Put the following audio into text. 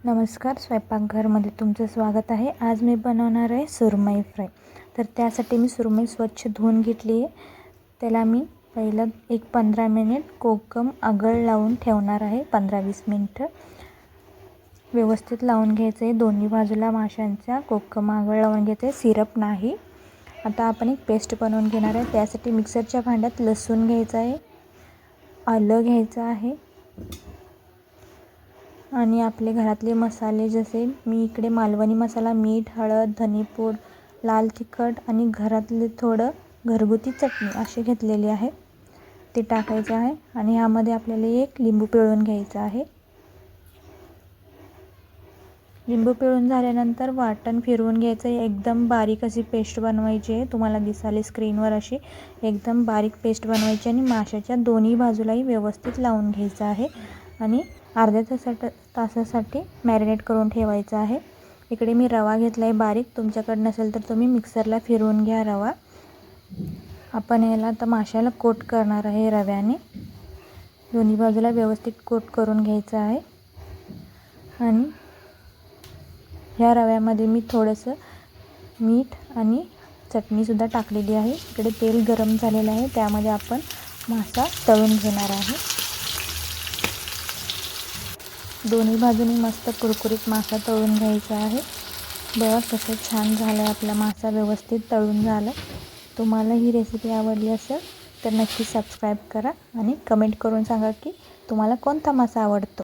नमस्कार, स्वयंपाकघरमध्ये तुमचं स्वागत आहे। आज मी बनवणार आहे सुरमई फ्राय। तर त्यासाठी मी सुरमई स्वच्छ धुवून घेतली आहे। त्याला मी पहिलं 15 मिनिट कोकम आगळ लावून ठेवणार आहे। 15-20 मिनिटं व्यवस्थित लावून घ्यायचे। दोन्ही बाजूला माशांच्या कोकम आगळ लावून घ्यायचे, सिरप नाही। आता आपण एक पेस्ट बनवून घेणार आहे। त्यासाठी मिक्सरच्या भांड्यात लसूण घ्यायचा आहे, आलं घ्यायचं आहे आणि आपले घरातले मसाले जसे मी इकडे मालवणी मसाला, मीठ, हळद, धनेपूड, लाल तिखट आणि घरातले थोडं घरगुती चटणी असे घेतलेले आहे, ते टाकायचं आहे। आणि यामध्ये आपल्याला एक लिंबू पिळून घ्यायचा आहे। लिंबू पिळून झाल्यानंतर वाटण फिरवून घ्यायचं आहे। एकदम बारीक अशी पेस्ट बनवायची आहे। तुम्हाला दिसाली स्क्रीनवर अशी एकदम बारीक पेस्ट बनवायची आणि माशाच्या दोन्ही बाजूलाही व्यवस्थित लावून घ्यायचं आहे आणि अर्ध्या तासासाठी मॅरिनेट करून ठेवायचं आहे। इकडे मी रवा घेतला आहे बारीक, तुमच्याकडे नसेल तर तुम्ही मिक्सरला फिरवून घ्या रवा। आपण याला आता माशाला कोट करणार आहे रव्याने। दोन्ही बाजूला व्यवस्थित कोट करून घ्यायचं आहे आणि ह्या रव्यामध्ये मी थोडंसं मीठ आणि चटणीसुद्धा टाकलेली आहे। इकडे तेल गरम झालेलं आहे, त्यामध्ये आपण मासा तळून घेणार आहे। दोन्ही बाजूनी मस्त कुरकुरीत मासा तळून घ्यायचा आहे। बघा कसं छान झालं आहे आपला मासा, व्यवस्थित तळून झाला। तुम्हाला ही रेसिपी आवडली असेल तर नक्की सबस्क्राईब करा आणि कमेंट करून सांगा की तुम्हाला कोणता मासा आवडतो।